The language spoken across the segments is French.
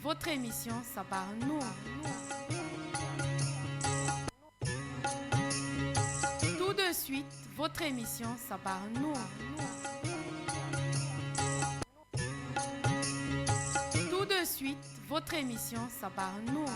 votre émission Sabar Nour. Tout de suite, votre émission Sabar Nour. Tout de suite, votre émission Sabar Nour.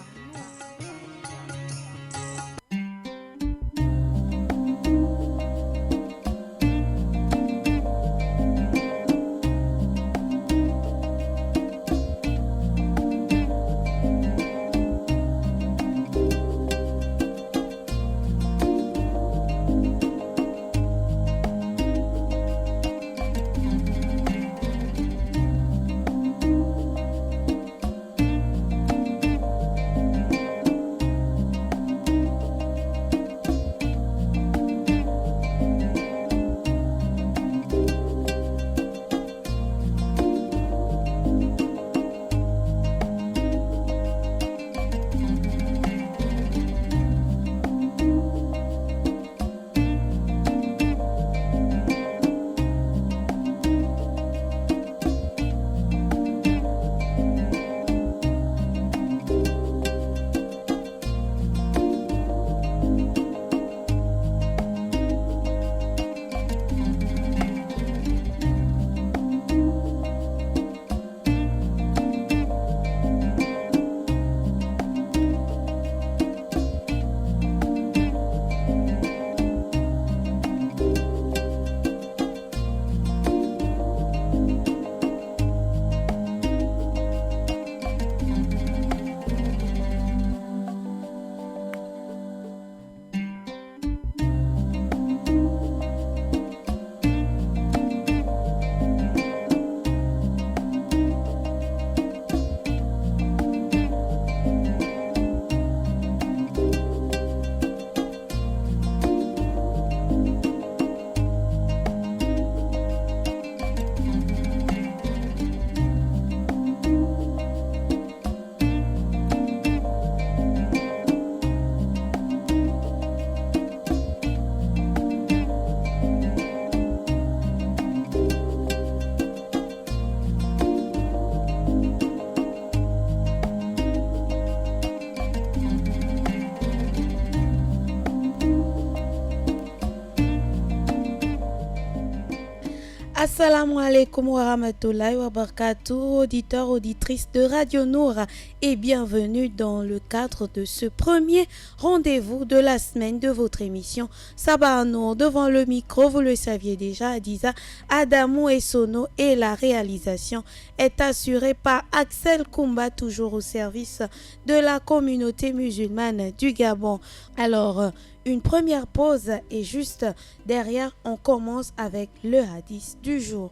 Assalamu alaikum wa rahmatullahi wa barakatuh, auditeurs, auditrices de Radio Nour, et bienvenue dans le cadre de ce premier rendez-vous de la semaine de votre émission Sabar Nour. Devant le micro, vous le saviez déjà, Adiza, Adamou et Sono, et la réalisation est assurée par Axel Koumba, toujours au service de la communauté musulmane du Gabon. Alors, une première pause et juste derrière, on commence avec le hadith du jour.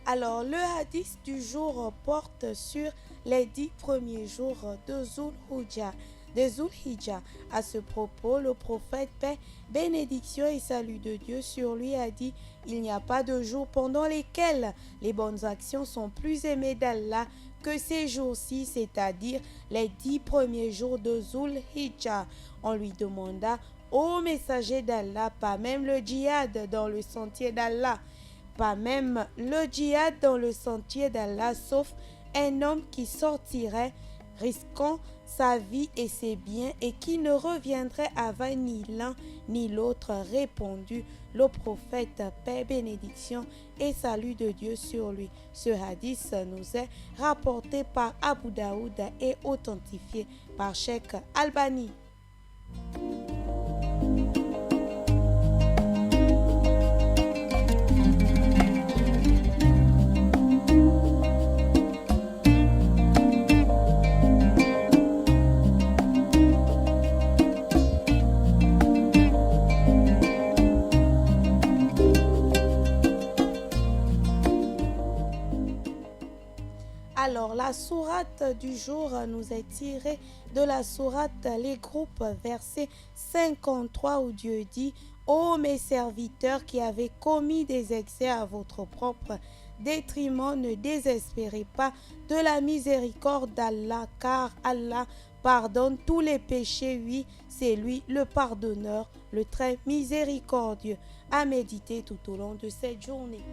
Alors, le hadith du jour porte sur les 10 premiers jours de Zulhijjah. À ce propos, le prophète, paix, bénédiction et salut de Dieu sur lui, a dit: il n'y a pas de jours pendant lesquels les bonnes actions sont plus aimées d'Allah que ces jours-ci, c'est-à-dire les 10 premiers jours de Zulhijjah. On lui demanda: ô messager d'Allah, pas même le djihad dans le sentier d'Allah, sauf un homme qui sortirait risquant sa vie et ses biens et qui ne reviendrait avec ni l'un ni l'autre, répondit le prophète, paix, bénédiction et salut de Dieu sur lui. Ce hadith nous est rapporté par Abu Daoud et authentifié par Cheikh Albani. Alors, la sourate du jour nous est tirée de la sourate Les Groupes, verset 53, où Dieu dit: ô mes serviteurs qui avez commis des excès à votre propre détriment, ne désespérez pas de la miséricorde d'Allah, car Allah pardonne tous les péchés, oui, c'est lui le pardonneur, le très miséricordieux, à méditer tout au long de cette journée.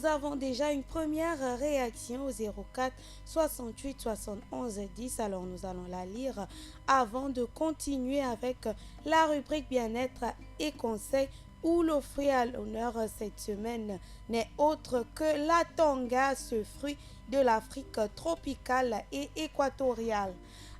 Nous avons déjà une première réaction au 04 68 71 10. Alors nous allons la lire avant de continuer avec la rubrique bien-être et conseils où le fruit à l'honneur cette semaine n'est autre que la tonga, ce fruit de l'Afrique tropicale et équatoriale.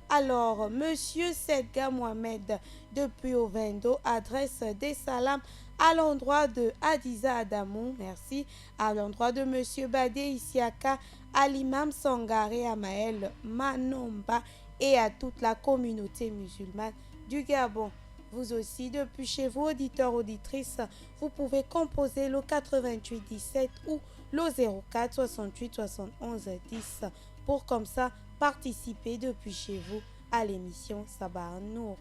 Alors, Monsieur Sedga Mohamed, depuis Ovendo, adresse des salams à l'endroit de Adiza Adamou, merci, à l'endroit de Monsieur Badé Isiaka, à l'imam Sangaré Amael Manomba et à toute la communauté musulmane du Gabon. Vous aussi, depuis chez vous, auditeurs, auditrices, vous pouvez composer le 88 17 ou le 04 68 71 10 pour comme ça participer depuis chez vous à l'émission Sabah Nour.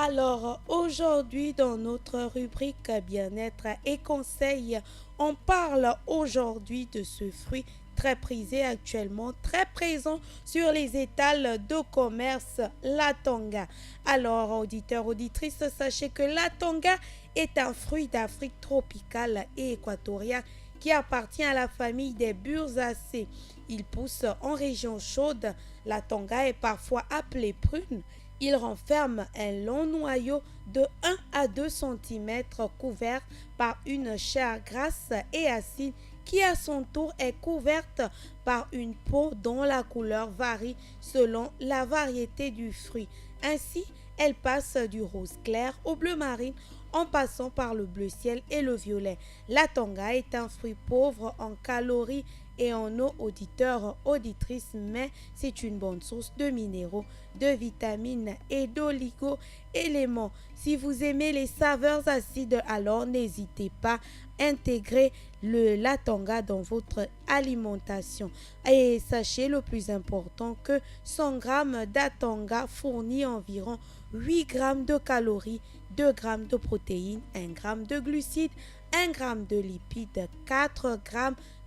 Alors, aujourd'hui, dans notre rubrique bien-être et conseils, on parle aujourd'hui de ce fruit très prisé actuellement, très présent sur les étals de commerce, la tonga. Alors, auditeurs, auditrices, sachez que la tonga est un fruit d'Afrique tropicale et équatoriale qui appartient à la famille des bursacées. Il pousse en région chaude. La tonga est parfois appelée prune. Il renferme un long noyau de 1 à 2 cm couvert par une chair grasse et acide qui à son tour est couverte par une peau dont la couleur varie selon la variété du fruit. Ainsi, elle passe du rose clair au bleu marine en passant par le bleu ciel et le violet. La tonga est un fruit pauvre en calories et en eau, auditeurs, auditrices, mais c'est une bonne source de minéraux, de vitamines et d'oligo-éléments. Si vous aimez les saveurs acides, alors n'hésitez pas à intégrer la tonga dans votre alimentation. Et sachez le plus important que 100 g d'atanga fournit environ 8 g de calories, 2 g de protéines, 1 g de glucides, 1 g de lipides, 4 g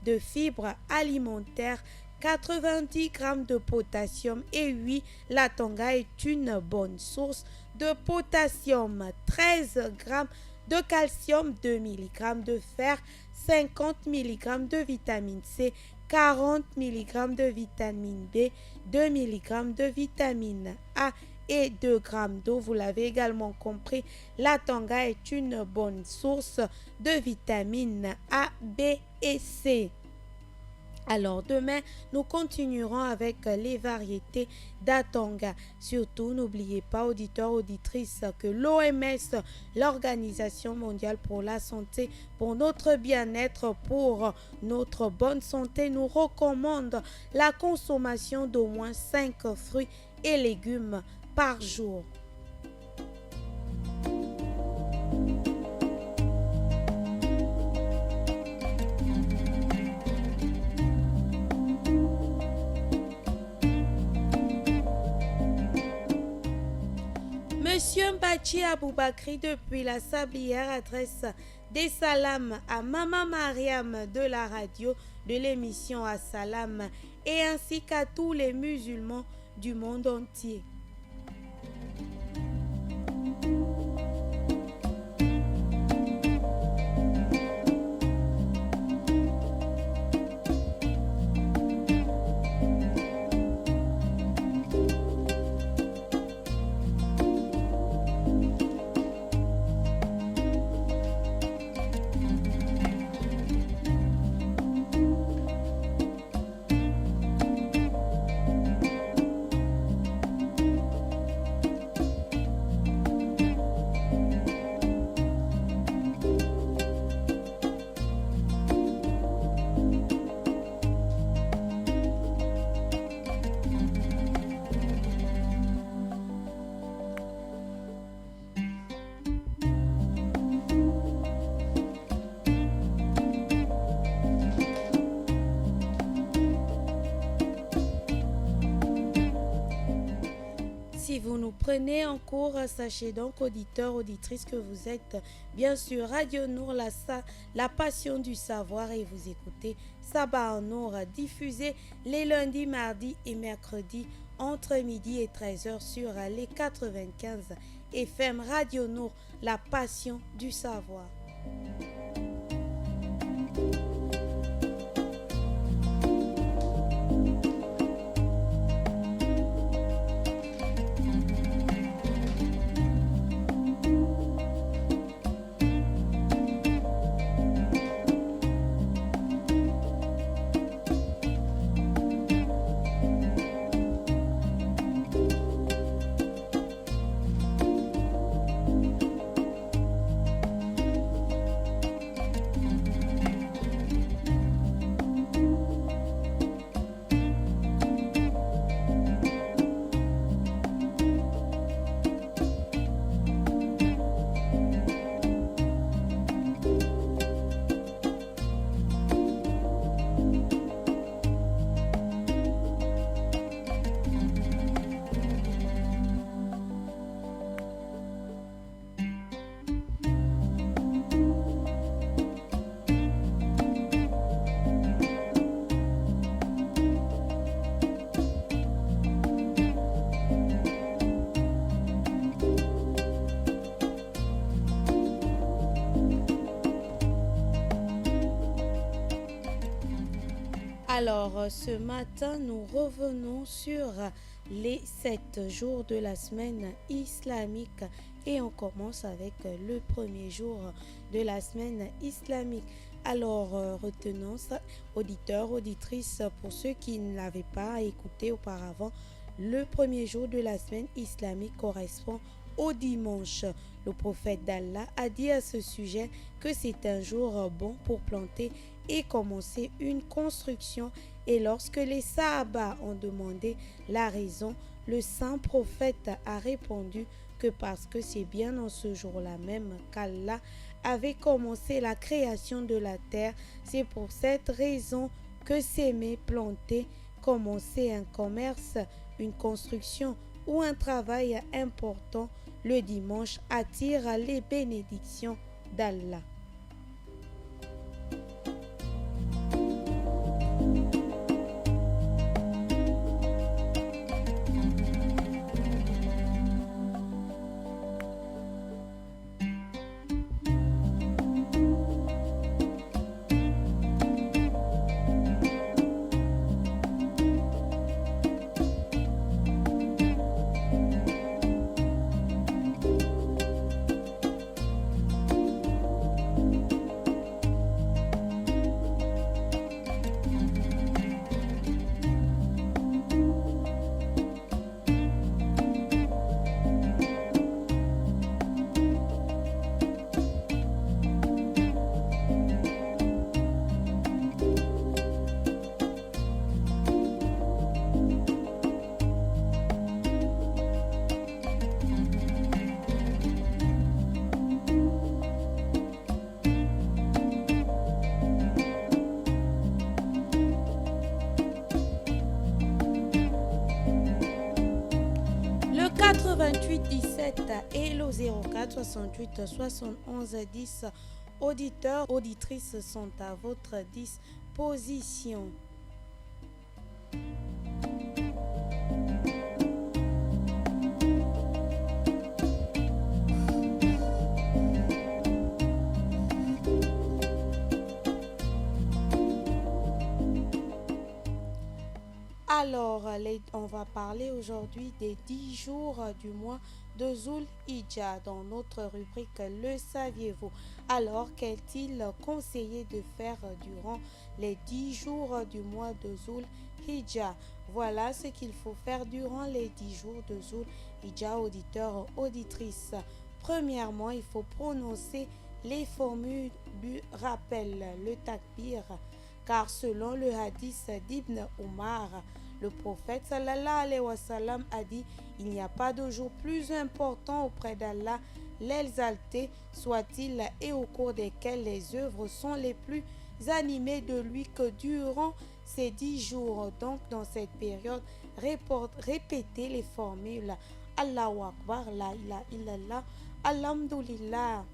de fibres alimentaires, 90 g de potassium et oui, la tonga est une bonne source de potassium, 13 g de calcium, 2 mg de fer, 50 mg de vitamine C, 40 mg de vitamine B, 2 mg de vitamine A et 2 g d'eau. Vous l'avez également compris, la tonga est une bonne source de vitamines A, B et C. Alors demain, nous continuerons avec les variétés d'atanga. Surtout, n'oubliez pas, auditeurs, auditrices, que l'OMS, l'Organisation mondiale pour la santé, pour notre bien-être, pour notre bonne santé, nous recommande la consommation d'au moins 5 fruits et légumes par jour. Monsieur Mbachi Aboubakri depuis la Sablière adresse des salams à Maman Mariam de la radio de l'émission Assalam et ainsi qu'à tous les musulmans du monde entier. Si vous nous prenez en cours, sachez donc, auditeurs, auditrices, que vous êtes bien sûr Radio Nour, la passion du savoir, et vous écoutez Sabah en Nour, diffusé les lundis, mardis et mercredis entre midi et 13h sur les 95 FM Radio Nour, la passion du savoir. Alors, ce matin, nous revenons sur les 7 jours de la semaine islamique et on commence avec le premier jour de la semaine islamique. Alors, retenons ça, auditeurs, auditrices, pour ceux qui ne l'avaient pas écouté auparavant, le premier jour de la semaine islamique correspond au dimanche. Le prophète d'Allah a dit à ce sujet que c'est un jour bon pour planter et commencer une construction. Et lorsque les Sahaba ont demandé la raison, le saint prophète a répondu que parce que c'est bien en ce jour-là même qu'Allah avait commencé la création de la terre. C'est pour cette raison que s'aimer, planter, commencer un commerce, une construction ou un travail important le dimanche attire les bénédictions d'Allah. Le 88 17 et le 04 68 71 10. Auditeurs, auditrices sont à votre disposition. Alors, on va parler aujourd'hui des 10 jours du mois de Zul-Hijjah dans notre rubrique Le saviez-vous? Alors, qu'est-il conseillé de faire durant les 10 jours du mois de Zul-Hijjah? Voilà ce qu'il faut faire durant les 10 jours de Zul-Hijjah, auditeurs, auditrices. Premièrement, il faut prononcer les formules du rappel, le takbir, car selon le hadith d'Ibn Omar, le prophète sallallahu alayhi wa sallam a dit: il n'y a pas de jour plus important auprès d'Allah, l'exalté soit-il, et au cours desquels les œuvres sont les plus animées de lui que durant ces 10 jours. Donc dans cette période, répétez les formules Allahu Akbar, La ilaha illallah, Alhamdulillah.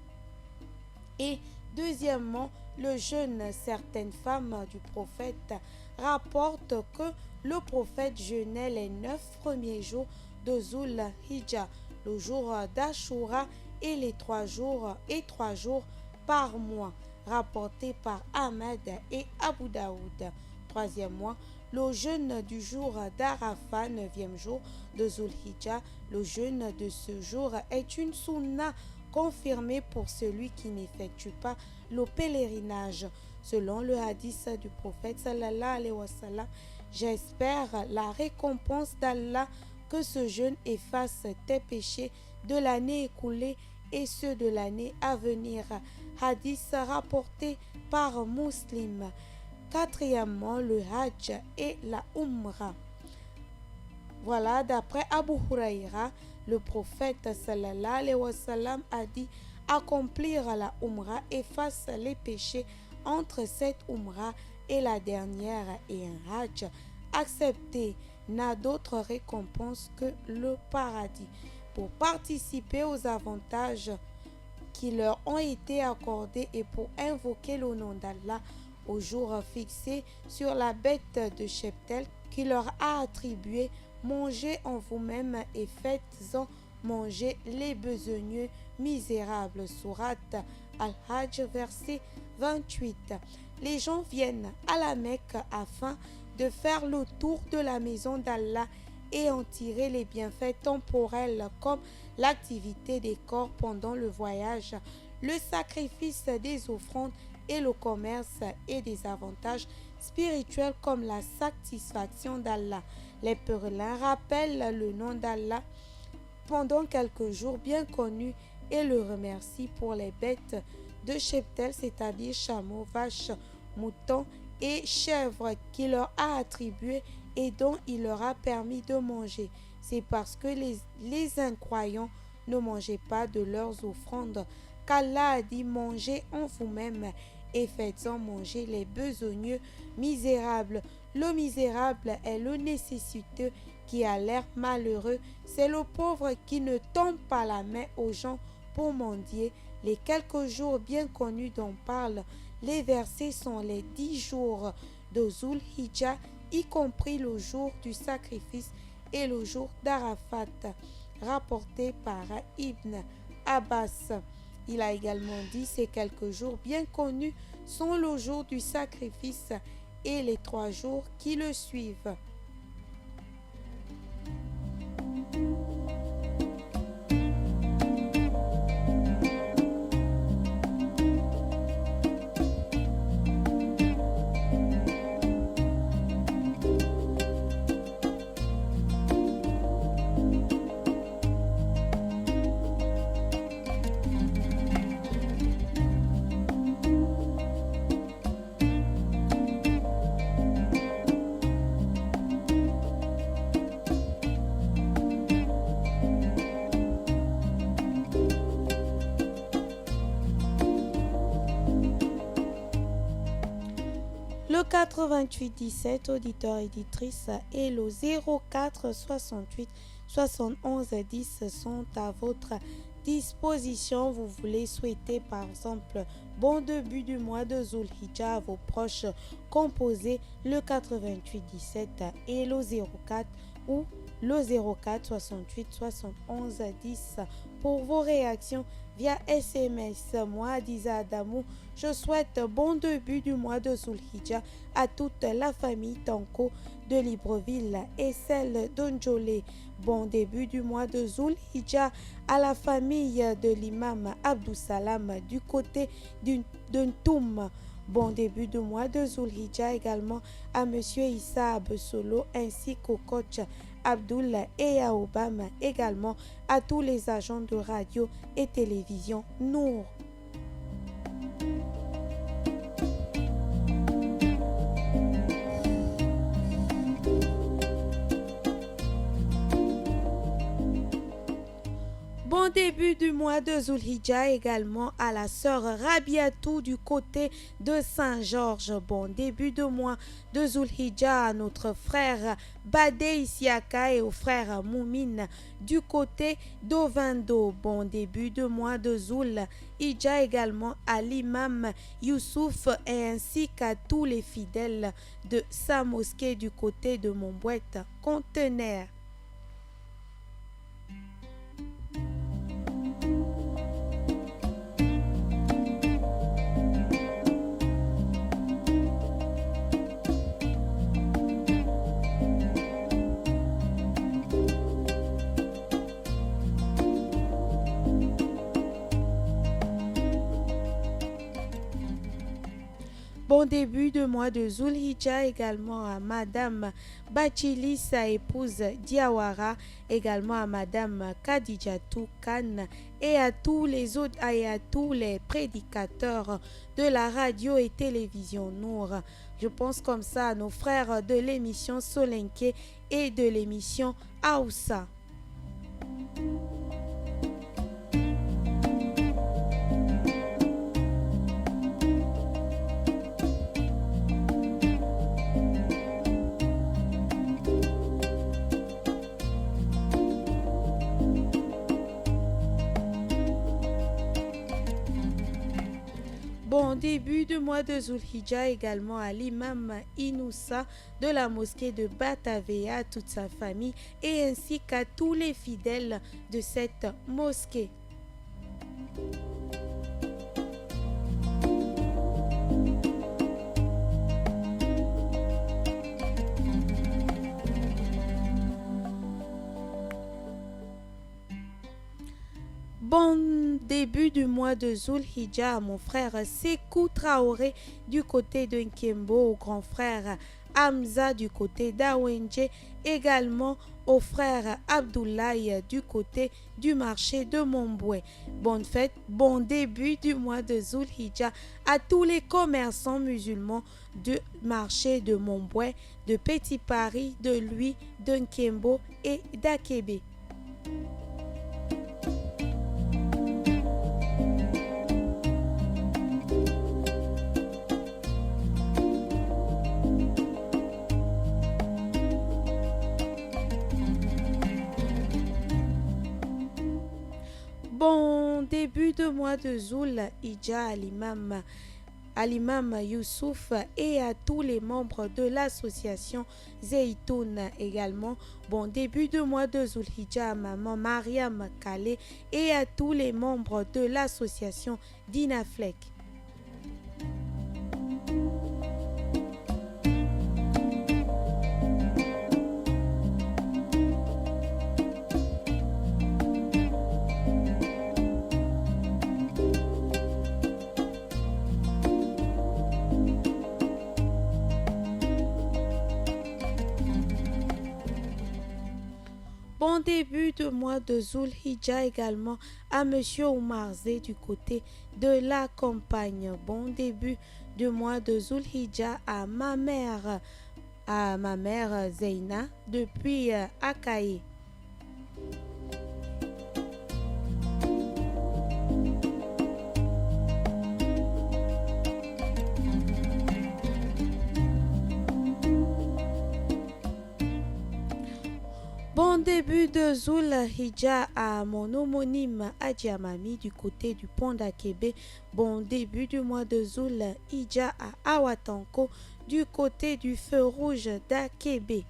Et deuxièmement, le jeûne. Certaines femmes du prophète rapportent que le prophète jeûnait les 9 premiers jours de Zul-Hijjah, le jour d'Ashura et les 3 jours par mois, rapporté par Ahmad et Abu Daoud. Troisièmement, le jeûne du jour d'Arafat, 9e jour de Zul-Hijjah. Le jeûne de ce jour est une sunna confirmé pour celui qui n'effectue pas le pèlerinage. Selon le hadith du prophète sallallahu alayhi wa sallam, j'espère la récompense d'Allah, que ce jeûne efface tes péchés de l'année écoulée et ceux de l'année à venir. Hadith rapporté par Muslim. Quatrièmement, le Hajj et la Umrah. Voilà, d'après Abu Huraira, le prophète sallallahu alayhi wa sallam a dit: accomplir la Umrah efface les péchés entre cette Umrah et la dernière, et un Hajj accepté n'a d'autre récompense que le paradis. Pour participer aux avantages qui leur ont été accordés et pour invoquer le nom d'Allah au jour fixé sur la bête de cheptel qui leur a attribué, mangez en vous-même et faites-en manger les besogneux misérables. Sourate Al-Hajj, verset 28. Les gens viennent à la Mecque afin de faire le tour de la maison d'Allah et en tirer les bienfaits temporels comme l'activité des corps pendant le voyage, le sacrifice des offrandes et le commerce, et des avantages spirituels comme la satisfaction d'Allah. Les pèlerins rappellent le nom d'Allah pendant quelques jours bien connus et le remercient pour les bêtes de cheptel, c'est-à-dire chameaux, vaches, moutons et chèvres qu'il leur a attribués et dont il leur a permis de manger. C'est parce que les incroyants ne mangeaient pas de leurs offrandes qu'Allah a dit: mangez en vous-même et faites-en manger les besogneux misérables. Le misérable est le nécessiteux qui a l'air malheureux. C'est le pauvre qui ne tombe pas la main aux gens pour mendier. Les quelques jours bien connus dont parlent les versets sont les 10 jours de Zul-Hijjah, y compris le jour du sacrifice et le jour d'Arafat, rapporté par Ibn Abbas. Il a également dit: ces quelques jours bien connus sont le jour du sacrifice et les 3 jours qui le suivent. Le 88 17, auditeur éditrice, et le 04 68 71 10 sont à votre disposition. Vous voulez souhaiter par exemple Bon début du mois de Zulhijja à vos proches. Composez le 88 17 et le 04 ou le 04 68 71 10 pour vos réactions via SMS. Moi, Adiza Adamou, je souhaite bon début du mois de Zulhijja à toute la famille Tanko de Libreville et celle d'Onjolé. Bon début du mois de Zulhijja à la famille de l'imam Abdou Salam du côté d'Untoum. Bon début de mois de Zulhijja également à Monsieur Issa Abesolo ainsi qu'au coach Abdullah et à Obama, également à tous les agents de radio et télévision Nour. Bon début du mois de Zulhijja également à la sœur Rabiatou du côté de Saint-Georges. Bon début de mois de Zulhijja à notre frère Badé Isiaka et au frère Moumine du côté d'Ovando. Bon début de mois de Zulhijja également à l'imam Youssouf et ainsi qu'à tous les fidèles de sa mosquée du côté de Montbouette Conteneur. Bon début de mois de Zulhijja également à Madame Bachili, sa épouse Diawara, également à Madame Khadijatou Khan et à tous les autres et à tous les prédicateurs de la radio et télévision Nour. Je pense comme ça à nos frères de l'émission Solenke et de l'émission Aoussa. Bon début du mois de Zulhijja également à l'imam Inoussa de la mosquée de Batavea, toute sa famille et ainsi qu'à tous les fidèles de cette mosquée. Bon début du mois de Zulhijja à mon frère Sekou Traoré du côté de Nkembo, au grand frère Hamza du côté d'Awenje, également au frère Abdoulaye du côté du marché de Montbouet. Bonne fête, bon début du mois de Zulhijja à tous les commerçants musulmans du marché de Montbouet, de Petit Paris, de Louis, de Nkembo et d'Akébé. Bon début de mois de Zulhijja à l'imam Youssouf et à tous les membres de l'association Zeytoun également. Bon début de mois de Zulhijja à maman Mariam Kale et à tous les membres de l'association Dinaflek. Bon début de mois de Zulhijja également à Monsieur Oumar Zé du côté de la campagne. Bon début de mois de Zulhijja à ma mère Zeina depuis Akaï. Bon début de Zul Hija à mon homonyme Adjamami du côté du pont d'Akebe. Bon début du mois de Zul Hija à Awatanko du côté du feu rouge d'Akebe.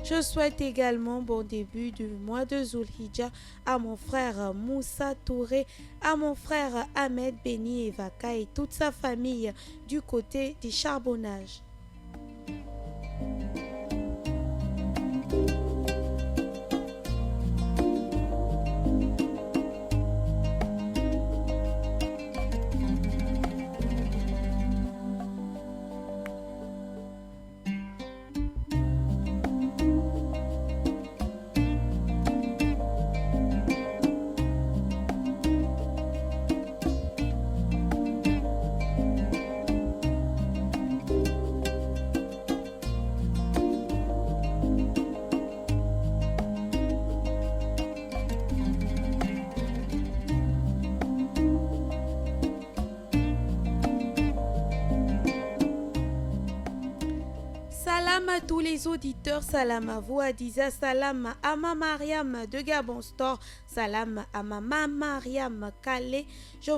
Je souhaite également bon début du mois de Zulhijja à mon frère Moussa Touré, à mon frère Ahmed Beni Evaka et toute sa famille du côté du charbonnage. Salam à tous les auditeurs, salam à vous Adiza, salam à ma Mariam de Gabon Store, salam à ma Mariam Calais. Je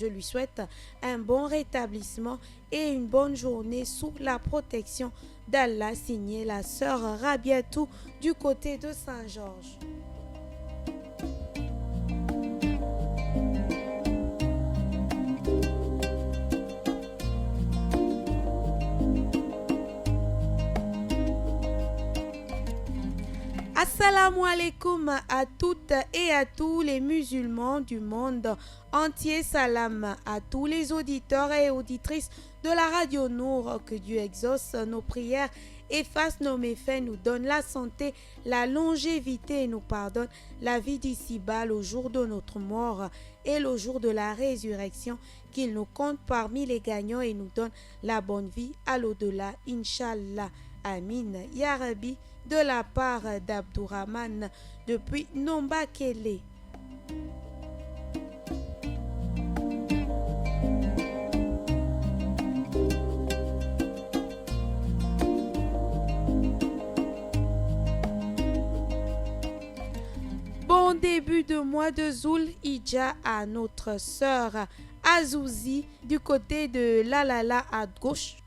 lui souhaite un bon rétablissement et une bonne journée sous la protection d'Allah, signé la sœur Rabiatou du côté de Saint-Georges. Assalamu alaikum à toutes et à tous les musulmans du monde entier. Salam à tous les auditeurs et auditrices de la radio Nour. Que Dieu exauce nos prières, efface nos méfaits, nous donne la santé, la longévité et nous pardonne la vie d'ici-bas, le jour de notre mort et le jour de la résurrection, qu'il nous compte parmi les gagnants et nous donne la bonne vie à l'au-delà. Inch'Allah. Amin. Ya Rabbi, de la part d'Abdourahman depuis Nombakele. Bon début de mois de Zul Hija à notre sœur Azouzi du côté de Lalala à gauche.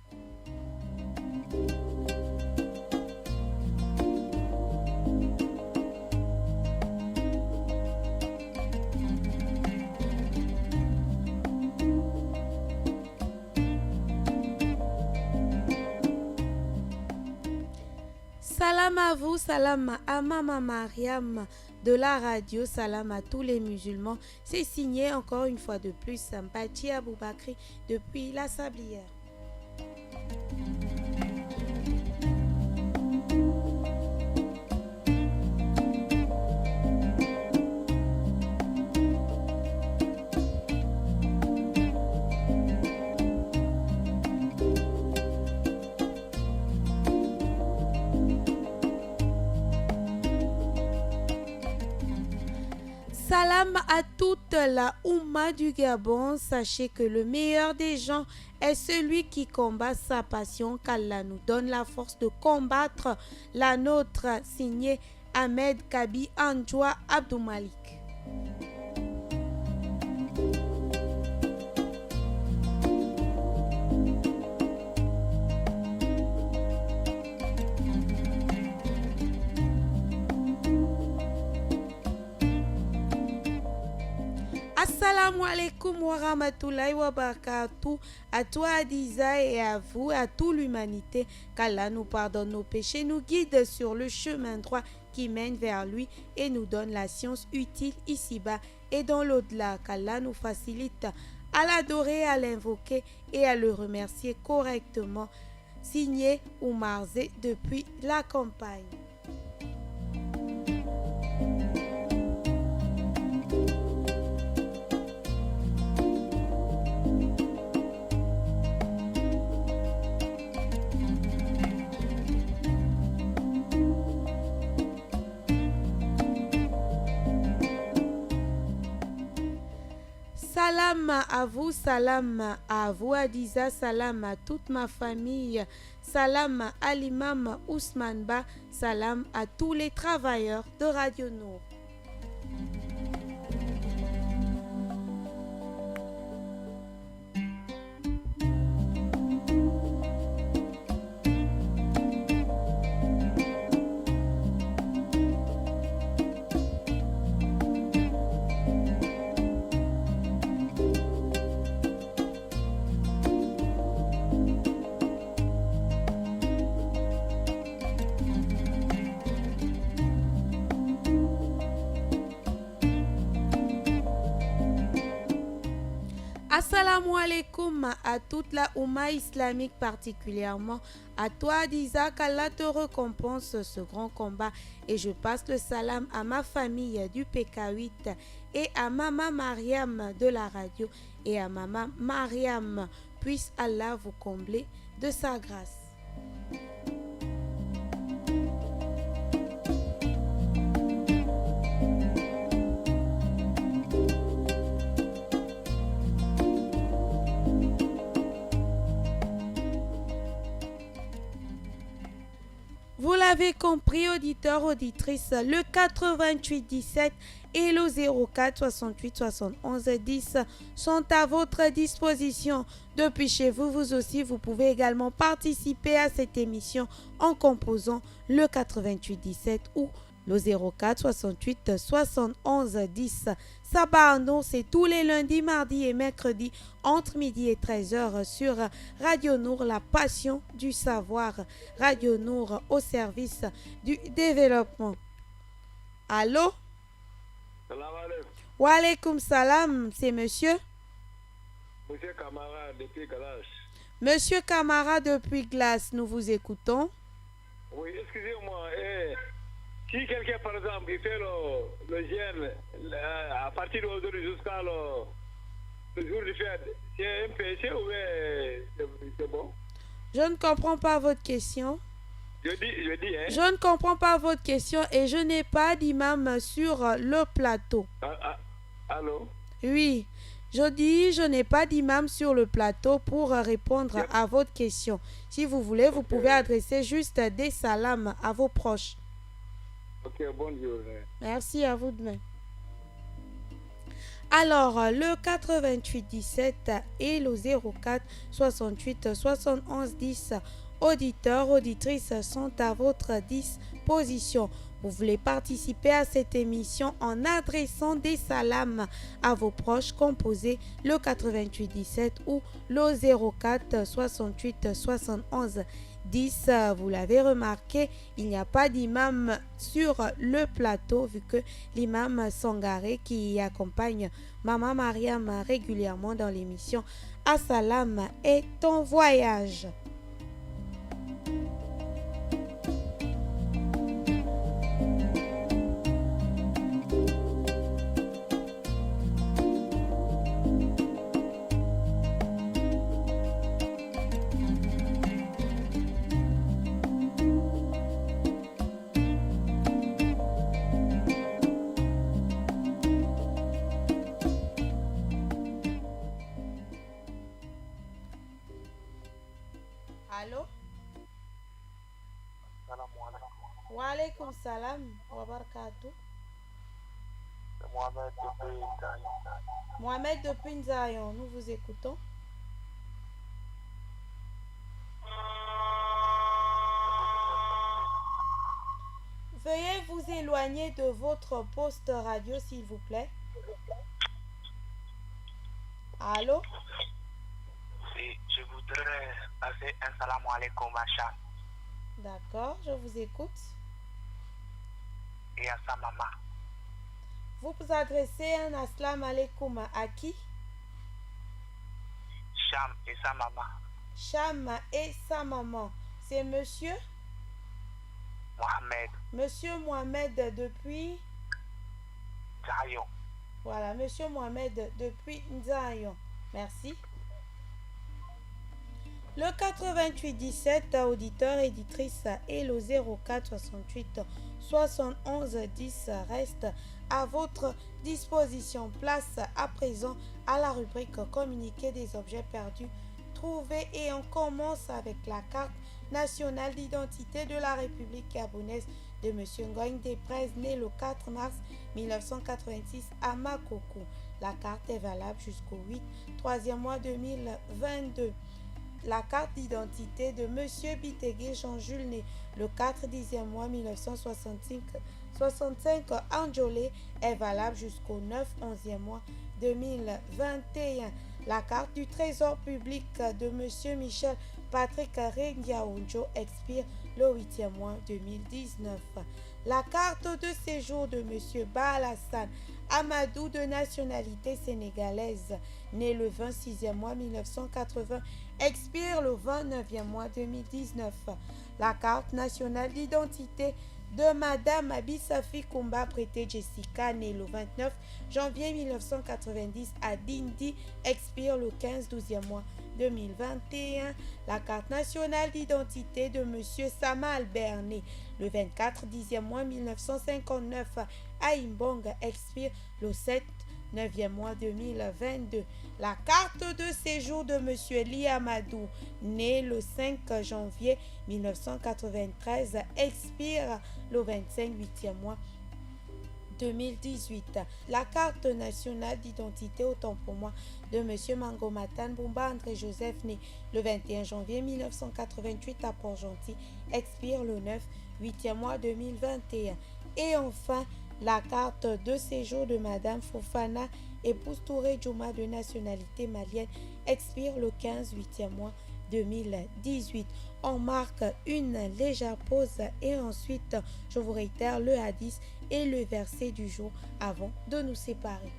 Salam à vous, salam à Mama Mariam de la radio, salam à tous les musulmans. C'est signé encore une fois de plus Sampati Aboubakri depuis la Sablière. Salam à toute la Oumma du Gabon. Sachez que le meilleur des gens est celui qui combat sa passion, qu'Allah nous donne la force de combattre la nôtre. Signé Ahmed Kabi Anjoua Abdoumalik. Assalamu alaikum wa rahmatullahi wa barakatuh. À toi Adiza et à vous, à toute l'humanité, qu'Allah nous pardonne nos péchés, nous guide sur le chemin droit qui mène vers lui et nous donne la science utile ici-bas et dans l'au-delà, qu'Allah nous facilite à l'adorer, à l'invoquer et à le remercier correctement. Signé Oumar Zé depuis la campagne. Salam à vous, salam à vous Adiza, salam à toute ma famille, salam à l'imam Ousmane Ba, salam à tous les travailleurs de Radio Nour. Assalamu alaikum à toute la Oumma islamique, particulièrement à toi Diza, qu'Allah te récompense ce grand combat. Et je passe le salam à ma famille du PK8 et à Maman Mariam de la radio et à Maman Mariam. Puisse Allah vous combler de sa grâce. Vous l'avez compris, auditeurs, auditrices, le 88 17 et le 04 68 71 10 sont à votre disposition. Depuis chez vous, vous aussi, vous pouvez également participer à cette émission en composant le 88 17 ou le 04 68 71 10. Sabah Nour, c'est tous les lundis, mardis et mercredis entre midi et 13h sur Radio Nour, la passion du savoir. Radio Nour au service du développement. Allô? Salam alaikum. Wa alaikum salam, c'est monsieur? Monsieur Camara depuis Glace. Monsieur Camara depuis Glace, nous vous écoutons. Oui, excusez-moi. Si quelqu'un, par exemple, il fait le jeûne à partir d'aujourd'hui jusqu'à le jour du fête, c'est un péché ou c'est bon? Je ne comprends pas votre question. Je dis, hein? Je ne comprends pas votre question et je n'ai pas d'imam sur le plateau. Allô? Oui, je dis je n'ai pas d'imam sur le plateau pour répondre à votre question. Si vous voulez, vous pouvez adresser juste des salams à vos proches. Ok, bonne journée. Merci à vous demain. Alors, le 88 17 et le 04 68 71 10, auditeurs, auditrices sont à votre disposition. Vous voulez participer à cette émission en adressant des salams à vos proches, composez le 88 17 ou le 04 68 71 10. Vous l'avez remarqué, il n'y a pas d'imam sur le plateau vu que l'imam Sangaré qui accompagne Maman Mariam régulièrement dans l'émission Assalam est en voyage. Allô? Wa alaikum salam wa barakatuh. C'est Mohamed depuis Nzayon. Mohamed depuis Nzayon, nous vous écoutons. Veuillez vous éloigner de votre poste radio, s'il vous plaît. Allô? Je voudrais passer un salam alaikum à Cham D'accord, je vous écoute. et à sa maman. Vous vous adressez un assalam alaikum à qui? Cham et sa maman. Cham et sa maman. C'est monsieur? Mohamed Monsieur Mohamed depuis... Zayon. Voilà, monsieur Mohamed depuis Nzayon. Merci. Le 88 17, auditeur, éditrice et le 04 68 71 10 reste à votre disposition. Place à présent à la rubrique communiqué des objets perdus trouvés et on commence avec la carte nationale d'identité de la République gabonaise de M. Ngoïne Desprez, né le 4 mars 1986 à Makoko. La carte est valable jusqu'au 8, 3e mois 2022. La carte d'identité de M. Bitegué Jean-Jules, né le 4 10e mois 1965 Anjolé, est valable jusqu'au 9 11e mois 2021. La carte du Trésor public de M. Michel Patrick Rengiaounjo expire le 8e mois 2019. La carte de séjour de M. Bahalassane Amadou, de nationalité sénégalaise, né le 26e mois 1980, expire le 29e mois 2019. La carte nationale d'identité de Madame Abissafi Kumba Prêté Jessica, née le 29 janvier 1990 à Dindi, expire le 15 12e mois 2021. La carte nationale d'identité de M. Sama Albert, né le 24 10e mois 1959 à Imbonga, expire le 7 9e mois 2022. La carte de séjour de M. Li Amadou, né le 5 janvier 1993, expire le 25 8e mois 2018. La carte nationale d'identité, autant pour moi, de M. Mangomatan Bumba André Joseph, né le 21 janvier 1988 à Port-Gentil, expire le 9 8e mois 2021. Et enfin, la carte de séjour de Madame Fofana épouse Touré Djouma, de nationalité malienne, expire le 15 8e mois 2018. On marque une légère pause et ensuite je vous réitère le hadith et le verset du jour avant de nous séparer.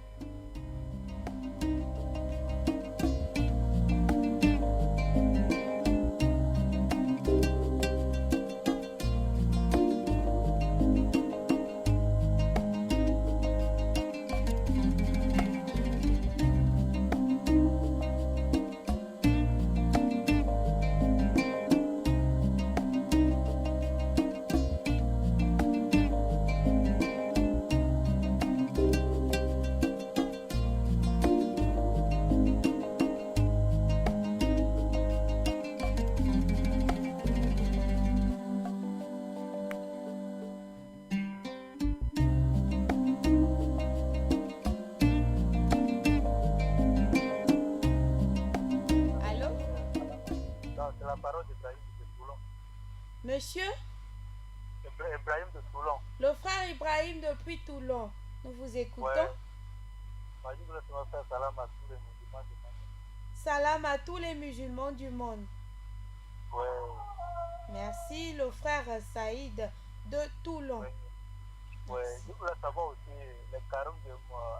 Monsieur Ibrahim de Toulon. Le frère Ibrahim depuis Toulon. Nous vous écoutons. Ouais. Moi, je voulais faire salam à tous les musulmans du monde. Salam à tous les musulmans du monde. Ouais. Merci, le frère Saïd de Toulon. Ouais. Ouais. Je voulais savoir aussi les carême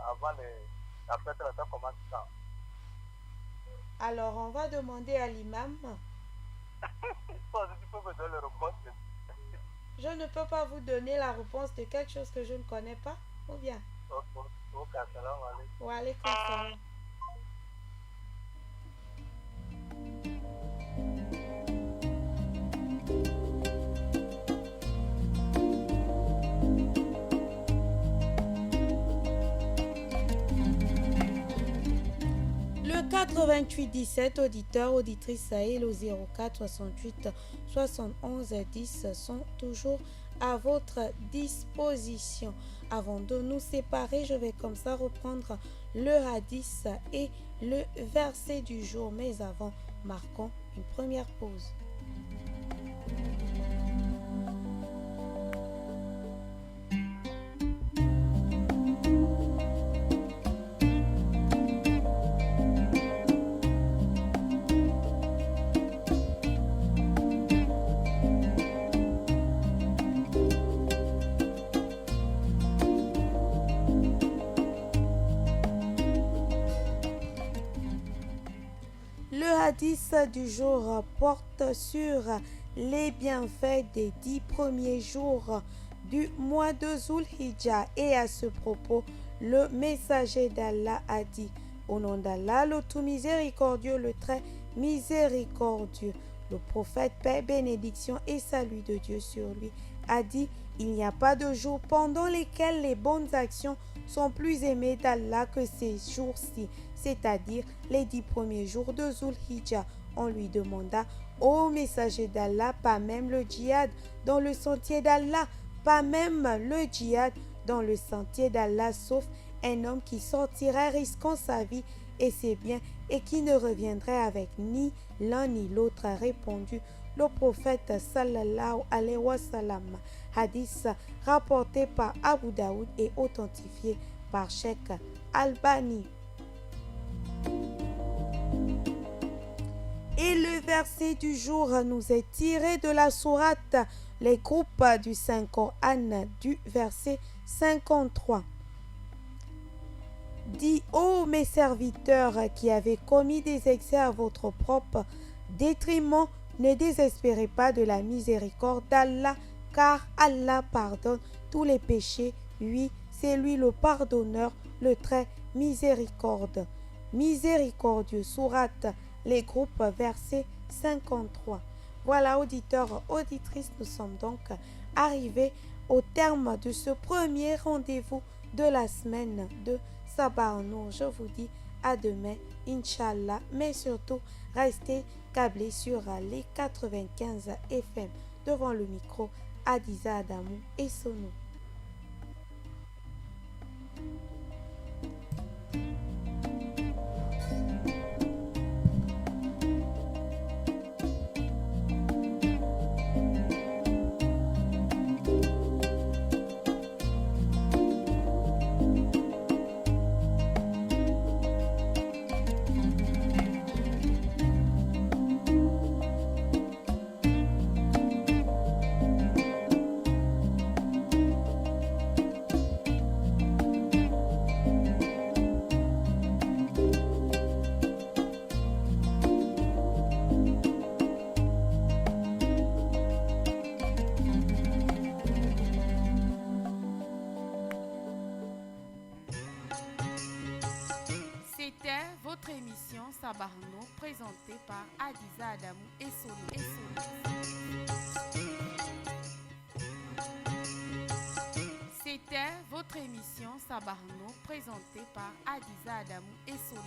avant la fête de la temps commence quand. Alors, on va demander à l'imam. Tu peux me donner la réponse. Je ne peux pas vous donner la réponse de quelque chose que je ne connais pas, ou bien? Ok, salam alaikum. Wa alaikum salam. Le 88 17, auditeurs, auditrices et le 04 68 71 10 sont toujours à votre disposition. Avant de nous séparer, je vais comme ça reprendre le hadith et le verset du jour. Mais avant, marquons une première pause. Le hadith du jour porte sur les bienfaits des 10 premiers jours du mois de Zulhijjah et à ce propos, le messager d'Allah a dit: au nom d'Allah, le tout miséricordieux, le très miséricordieux. Le prophète, paix, bénédiction et salut de Dieu sur lui, a dit: il n'y a pas de jour pendant lesquels les bonnes actions sont plus aimées d'Allah que ces jours-ci, c'est-à-dire les 10 premiers jours de Zulhijjah. On lui demanda: ô messager d'Allah, pas même le djihad dans le sentier d'Allah, pas même le djihad dans le sentier d'Allah, sauf un homme qui sortirait risquant sa vie et ses biens et qui ne reviendrait avec ni l'un ni l'autre, a répondu le prophète sallallahu alayhi wa sallam. Hadith rapporté par Abu Daoud et authentifié par Cheikh Albani. Et le verset du jour nous est tiré de la sourate Les groupes du Saint-Coran du verset 53. Dis, ô mes serviteurs qui avez commis des excès à votre propre détriment, ne désespérez pas de la miséricorde d'Allah, car Allah pardonne tous les péchés. Oui, c'est lui le pardonneur, le très miséricordieux. Sourate Les groupes, verset 53. Voilà, auditeurs, auditrices, nous sommes donc arrivés au terme de ce premier rendez-vous de la semaine de Sabah Nour. Je vous dis à demain, Inch'Allah, mais surtout, restez câblés sur les 95 FM. Devant le micro, Adiza Adamou et Sono. C'était votre émission Sabarno présentée par Adiza Adamou et Sono. C'était votre émission Sabarno présentée par Adiza Adamou et Sono.